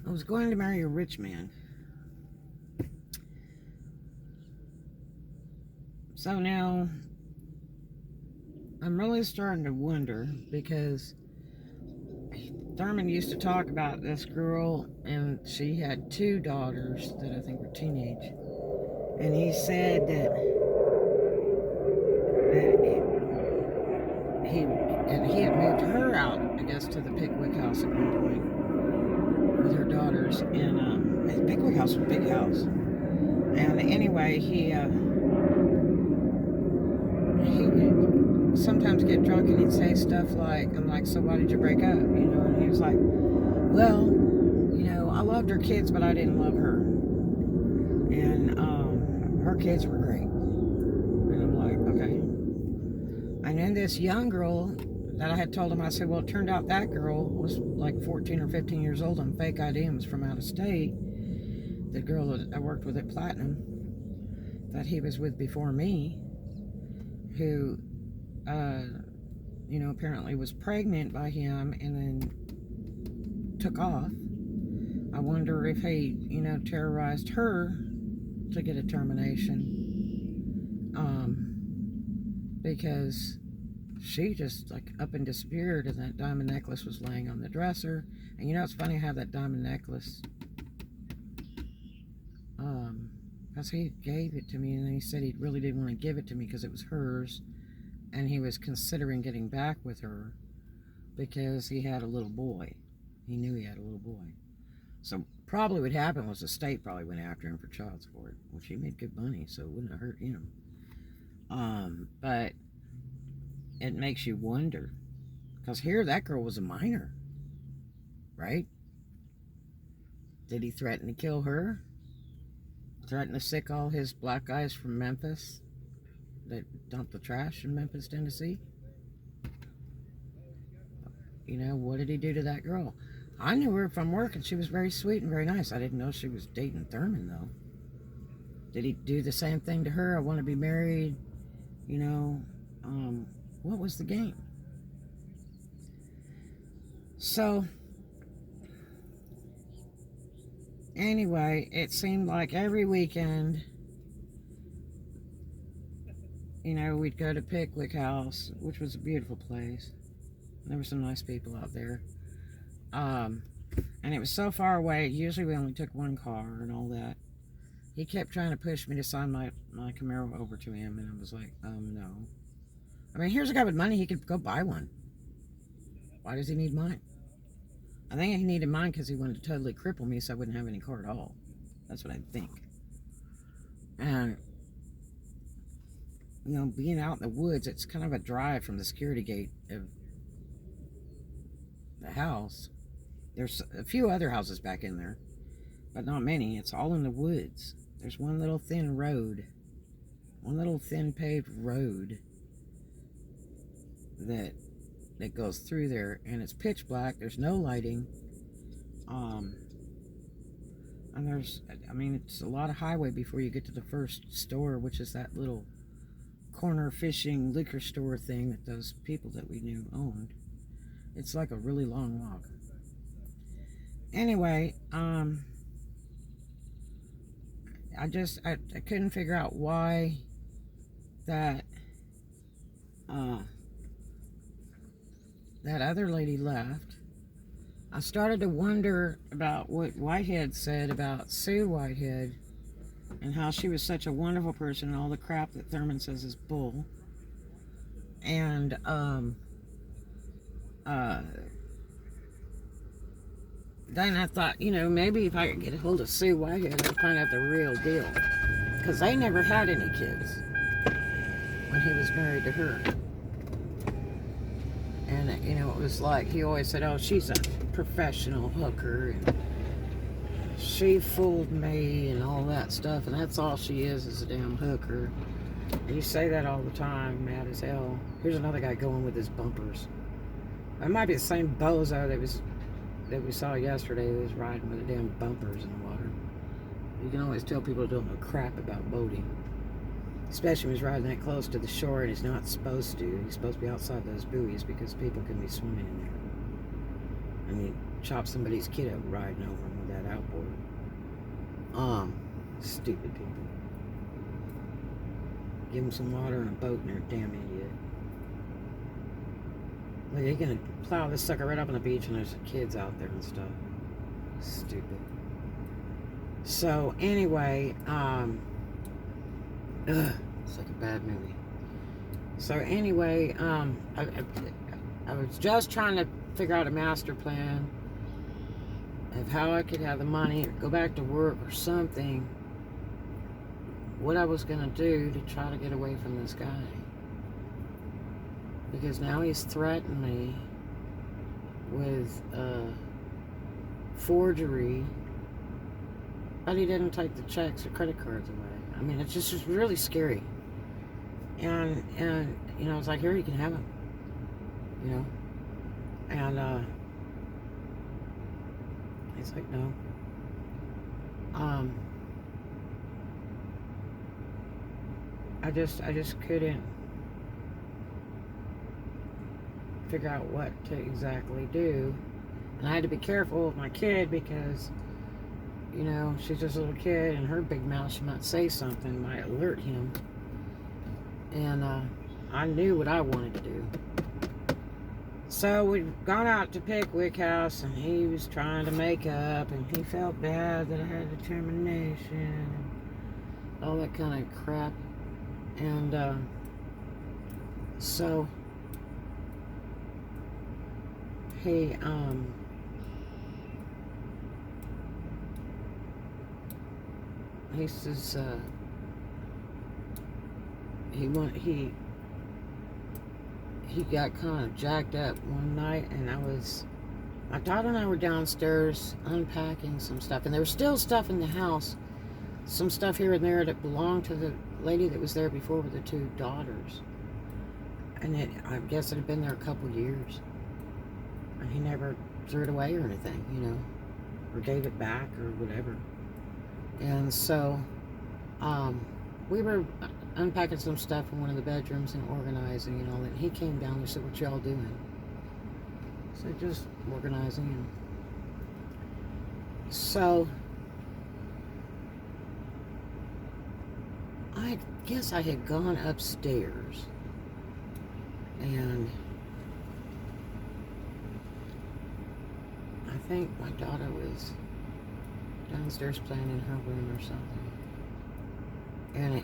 I was going to marry a rich man. So now I'm really starting to wonder, because Thurman used to talk about this girl, and she had 2 daughters that I think were teenage. And he said that he had moved her out, I guess, to the Pickwick house at one point with her daughters. And the Pickwick house was a big house. And anyway, he would sometimes get drunk and he'd say stuff like, I'm like, so why did you break up? And he was like, well, I loved her kids, but I didn't love her. And her kids were great. And I'm like, okay. And then this young girl that I had told him, I said, well, it turned out that girl was like 14 or 15 years old on fake ID and was from out of state. The girl that I worked with at Platinum, that he was with before me, who, apparently was pregnant by him and then took off. I wonder if he, terrorized her to get a termination. Because she just like up and disappeared, and that diamond necklace was laying on the dresser. And it's funny how that diamond necklace, because he gave it to me, and then he said he really didn't want to give it to me because it was hers, and he was considering getting back with her because he had a little boy. He knew he had a little boy. So probably what happened was the state probably went after him for child support, which he made good money, so it wouldn't have hurt him. But it makes you wonder, because here that girl was a minor, right? Did he threaten to kill her? Threaten to sick all his black guys from Memphis that dump the trash in Memphis, Tennessee? What did he do to that girl? I knew her from work, and she was very sweet and very nice. I didn't know she was dating Thurman, though. Did he do the same thing to her? I want to be married. What was the game? So, anyway, it seemed like every weekend, we'd go to Pickwick House, which was a beautiful place. There were some nice people out there. And it was so far away. Usually we only took one car and all that. He kept trying to push me to sign my Camaro over to him, and I was like, no. I mean, here's a guy with money. He could go buy one. Why does he need mine? I think he needed mine because he wanted to totally cripple me so I wouldn't have any car at all. That's what I think. And, being out in the woods, it's kind of a drive from the security gate of the house. There's a few other houses back in there, but not many. It's all in the woods. There's one little thin road, one little thin paved road that goes through there, and it's pitch black. There's no lighting. And it's a lot of highway before you get to the first store, which is that little corner fishing liquor store thing that those people that we knew owned. It's like a really long walk. Anyway, I couldn't figure out why that other lady left. I started to wonder about what Whitehead said about Sue Whitehead and how she was such a wonderful person and all the crap that Thurman says is bull. And then I thought, maybe if I could get a hold of Sue Whitehead, I'd find out the real deal. Because they never had any kids when he was married to her. And, it was like, he always said, oh, she's a professional hooker, and she fooled me, and all that stuff, and that's all she is a damn hooker. And you say that all the time, mad as hell. Here's another guy going with his bumpers. It might be the same bozo that we saw yesterday that was riding with the damn bumpers in the water. You can always tell people don't know crap about boating. Especially when he's riding that close to the shore and he's not supposed to. He's supposed to be outside those buoys because people can be swimming in and he chopped somebody's kid up riding over him with that outboard. Stupid people. Give him some water and a boat and they're a damn idiot. Like, they're gonna plow this sucker right up on the beach and there's kids out there and stuff. Stupid. So, anyway, it's like a bad movie. So, anyway, I was just trying to figure out a master plan of how I could have the money or go back to work or something. What I was going to do to try to get away from this guy. Because now he's threatened me with forgery, but he didn't take the checks or credit cards away. I mean, it's just really scary. And you know, it's like, here, you can have them. You know? And he's like, no. I just couldn't figure out what to exactly do. And I had to be careful with my kid because, you know, she's just a little kid and her big mouth, she might say something, might alert him. And I knew what I wanted to do. So we'd gone out to Pickwick House and he was trying to make up and he felt bad that I had determination and all that kind of crap. And so he says he got kind of jacked up one night, and my daughter and I were downstairs unpacking some stuff, and there was still stuff in the house, some stuff here and there that belonged to the lady that was there before with the two daughters. And I guess it had been there a couple years. And he never threw it away or anything, you know, or gave it back or whatever. And so we were unpacking some stuff in one of the bedrooms and organizing and all that. And he came down and said, "What y'all doing?" I said, "Just organizing." And so I guess I had gone upstairs and I think my daughter was downstairs playing in her room or something. And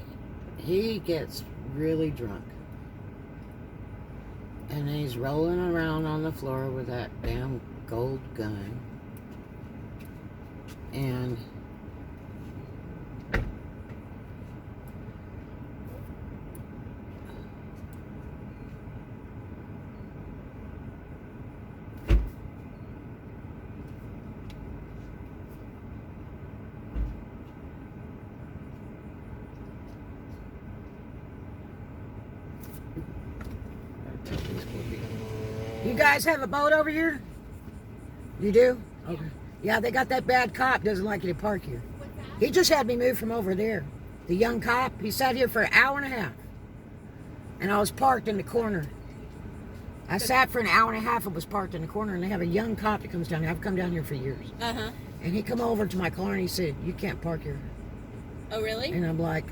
he gets really drunk. And he's rolling around on the floor with that damn gold gun. And you guys have a boat over here? You do? Okay. Yeah, they got that bad cop doesn't like you to park here. He just had me move from over there. The young cop, he sat here for an hour and a half. And I was parked in the corner. I sat for an hour and a half and was parked in the corner, and they have a young cop that comes down here. I've come down here for years. Uh-huh. And he come over to my car and he said, "You can't park here." Oh, really? And I'm like,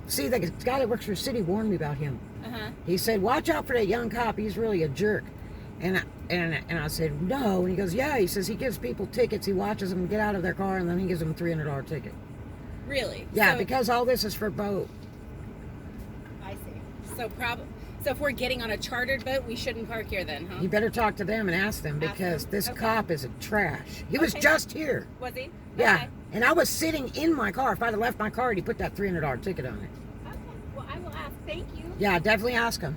see, the guy that works for the city warned me about him. Uh-huh. He said, "Watch out for that young cop. He's really a jerk." And I said, "No." And he goes, "Yeah." He says he gives people tickets. He watches them get out of their car, and then he gives them a $300 ticket. Really? Yeah, because all this is for boat. I see. So if we're getting on a chartered boat, we shouldn't park here then, huh? You better talk to them and ask them, because this cop is a trash. He was just here. Was he? Yeah. Okay. And I was sitting in my car. If I'd have left my car, he'd put that $300 ticket on it. Okay. Well, I will ask. Thank you. Yeah, definitely ask him.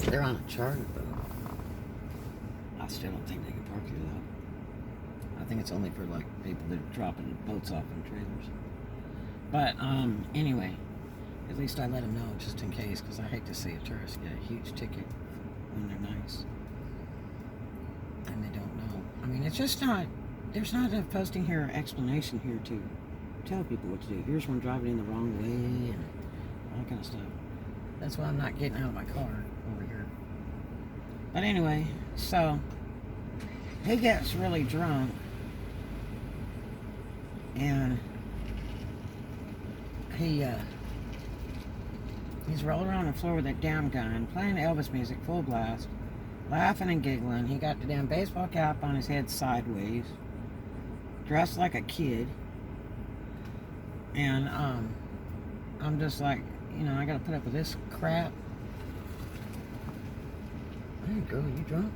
They're on a charter boat. I still don't think they can park here though. I think it's only for like people that are dropping boats off in trailers. But anyway, at least I let them know just in case, because I hate to see a tourist get a huge ticket when they're nice and they don't know. I mean, it's just not. There's not a posting here or explanation here to tell people what to do. Here's one driving in the wrong way and all that kind of stuff. That's why I'm not getting out of my car over here. But anyway, so he gets really drunk and he's rolling around the floor with that damn gun, playing Elvis music full blast, laughing and giggling. He got the damn baseball cap on his head sideways, dressed like a kid. And I'm just like, you know, I gotta put up with this crap. Hey girl, you drunk?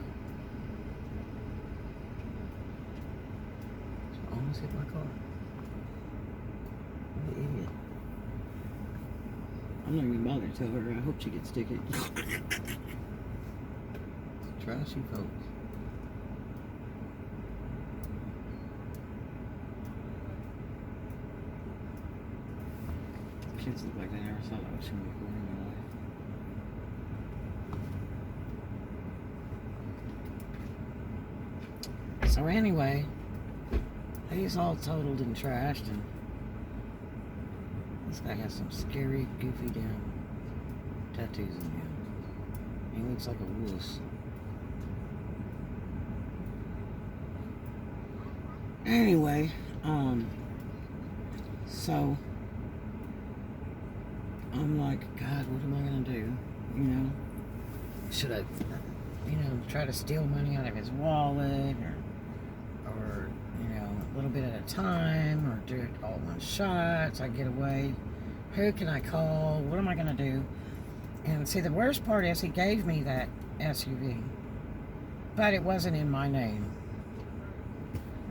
So I almost hit my car. What an idiot. I'm not even bothered to tell her. I hope she gets ticket. Trashy folks. Kids look like they never thought I was going to be born in my life. So anyway, he's all totaled and trashed, and this guy has some scary, goofy damn tattoos in him. He looks like a wuss. Anyway, so I'm like, God, what am I gonna do? You know, should I, you know, try to steal money out of his wallet, or you know, a little bit at a time, or do it all in one shot so I get away? Who can I call? What am I gonna do? And see, the worst part is he gave me that SUV, but it wasn't in my name.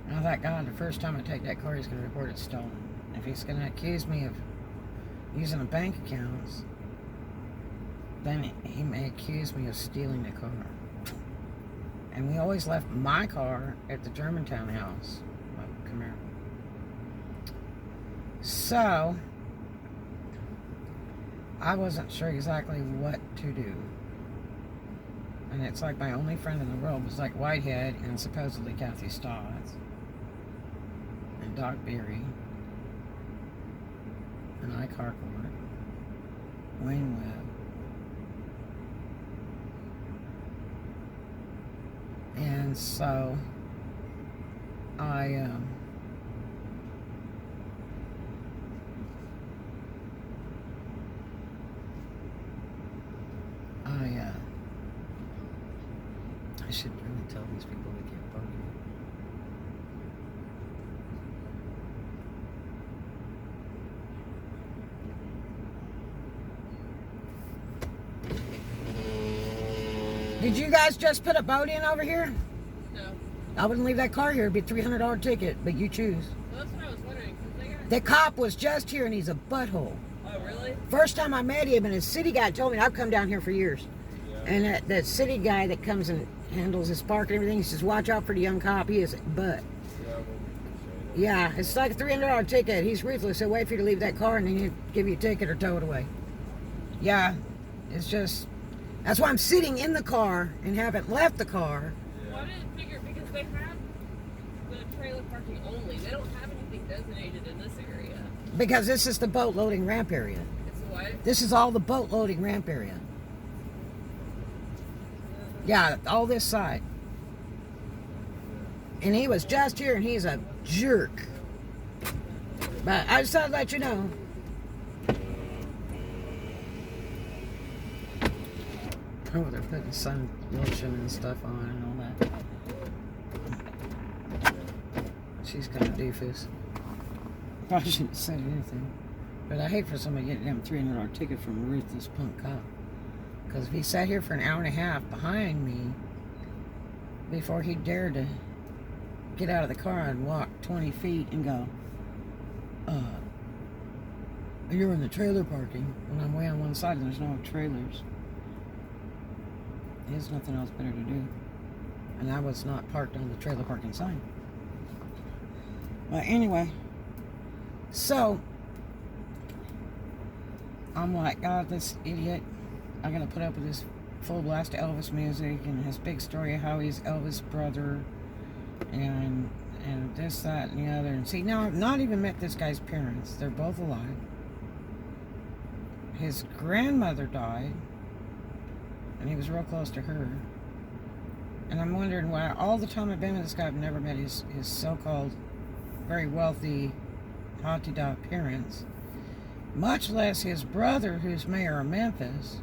And I thought, God, the first time I take that car, he's gonna report it stolen. If he's gonna accuse me of using the bank accounts, then he may accuse me of stealing the car. And we always left my car at the Germantown house. Oh, come here. So I wasn't sure exactly what to do. And it's like my only friend in the world was like Whitehead and supposedly Kathy Stotts and Doc Beery and I Carcourt, Wayne Webb, and so I should really tell these people they can't park here. Did you guys just put a boat in over here? No. I wouldn't leave that car here. It'd be a $300 ticket, but you choose. Well, that's what I was wondering. The cop was just here, and he's a butthole. Oh, really? First time I met him, and his city guy told me, I've come down here for years. Yeah. And that city guy that comes and handles his park and everything, he says, watch out for the young cop. He is a butt. Yeah, it's like a $300 ticket. He's ruthless. He'll wait for you to leave that car, and then he'll give you a ticket or tow it away. Yeah, it's just... That's why I'm sitting in the car and haven't left the car. Well, I didn't figure, because they have the trailer parking only. They don't have anything designated in this area. Because this is the boat loading ramp area. It's what? This is all the boat loading ramp area. Yeah, all this side. And he was just here, and he's a jerk. But I just thought I'd let you know. Oh, they're putting sun lotion and stuff on and all that. She's kind of doofus. Probably shouldn't have said anything. But I hate for somebody to get them $300 ticket from a ruthless punk cop. Because if he sat here for an hour and a half behind me before he dared to get out of the car and walk 20 feet and go, you're in the trailer parking, when I'm way on one side and there's no trailers. There's nothing else better to do. And I was not parked on the trailer parking sign. But anyway, so I'm like, God, this idiot, I'm gonna put up with this full blast of Elvis music and his big story of how he's Elvis' brother and this, that, and the other. And see, now I've not even met this guy's parents. They're both alive. his grandmother died, and he was real close to her. And I'm wondering why all the time I've been with this guy, I've never met his so-called very wealthy ha-ti-da parents, much less his brother, who's mayor of Memphis,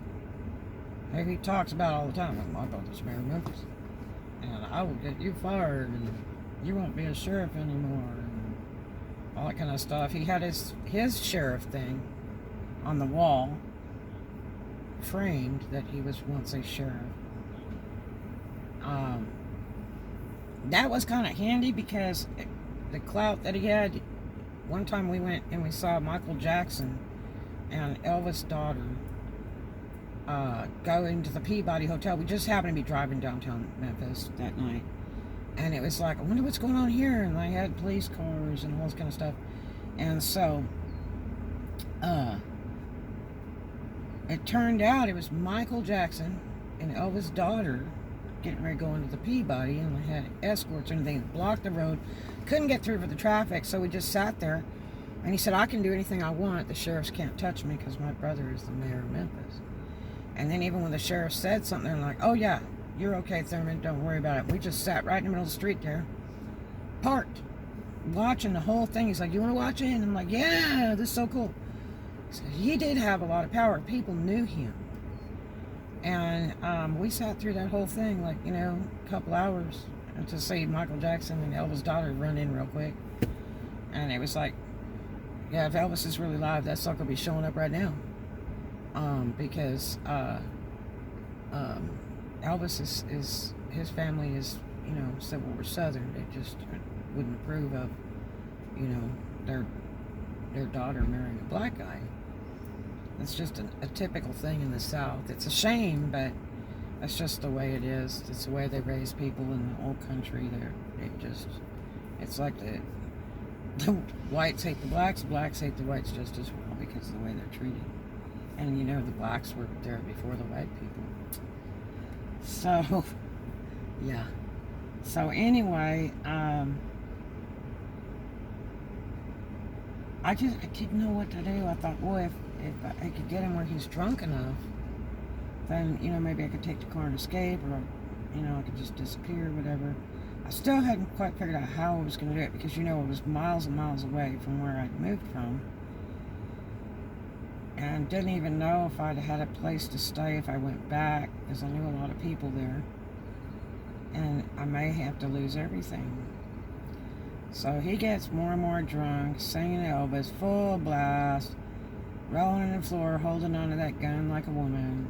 who he talks about all the time. Like, my brother's mayor of Memphis, and I will get you fired, and you won't be a sheriff anymore, and all that kind of stuff. He had his sheriff thing on the wall, framed, that he was once a sheriff. That was kind of handy because the clout that he had. One time we went and we saw Michael Jackson and Elvis' daughter go into the Peabody Hotel. We just happened to be driving downtown Memphis that night, and it was like, I wonder what's going on here, and they had police cars and all this kind of stuff. And so it turned out it was Michael Jackson and Elvis' daughter getting ready to go into the Peabody, and they had escorts and everything, blocked the road, couldn't get through for the traffic, so we just sat there. And he said, I can do anything I want, the sheriffs can't touch me because my brother is the mayor of Memphis. And then even when the sheriff said something, they're like, oh yeah, you're okay, Thurman, don't worry about it. We just sat right in the middle of the street there, parked, watching the whole thing. He's like, you want to watch it? And I'm like, yeah, this is so cool. So he did have a lot of power. People knew him. And we sat through that whole thing, like, you know, a couple hours to see Michael Jackson and Elvis' daughter run in real quick. And it was like, yeah, if Elvis is really live, that sucker will be showing up right now. Because Elvis is his family is, you know, Civil War Southern. They just wouldn't approve of, you know, their daughter marrying a black guy. It's just a typical thing in the South. It's a shame, but that's just the way it is. It's the way they raise people in the old country. It's like the whites hate the blacks hate the whites just as well because of the way they're treated. And you know, the blacks were there before the white people. So, yeah. So anyway, I didn't know what to do. I thought, boy, if I could get him where he's drunk enough, then, you know, maybe I could take the car and escape, or, you know, I could just disappear, whatever. I still hadn't quite figured out how I was going to do it, because, you know, it was miles and miles away from where I'd moved from. And didn't even know if I'd had a place to stay if I went back, because I knew a lot of people there. And I may have to lose everything. So he gets more and more drunk, singing Elvis, full blast, rolling on the floor, holding onto that gun like a woman.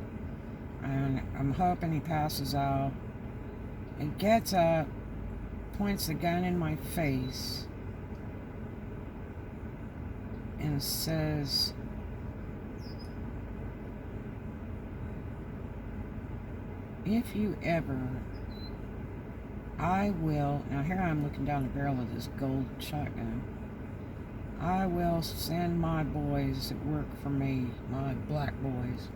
And I'm hoping he passes out. He gets up, points the gun in my face, and says, if you ever, I will, now here I am looking down the barrel of this gold shotgun, I will send my boys that work for me, my black boys,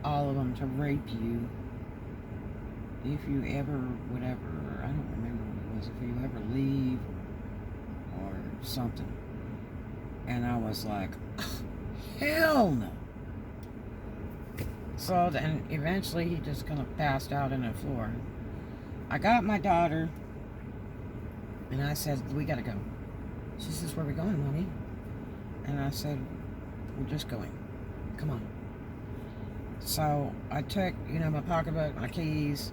all of them, to rape you if you ever, whatever, I don't remember what it was, if you ever leave or something. And I was like, oh, hell no. So then eventually he just kind of passed out on the floor. I got my daughter and I said, we gotta go. She says, where are we going, Mommy? And I said, we're just going. Come on. So I took, you know, my pocketbook, my keys.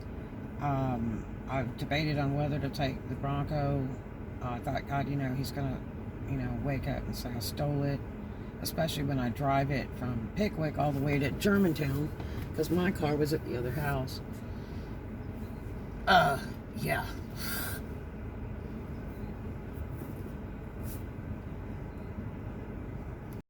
I debated on whether to take the Bronco. I thought, God, you know, he's gonna, you know, wake up and say I stole it. Especially when I drive it from Pickwick all the way to Germantown, because my car was at the other house. Yeah.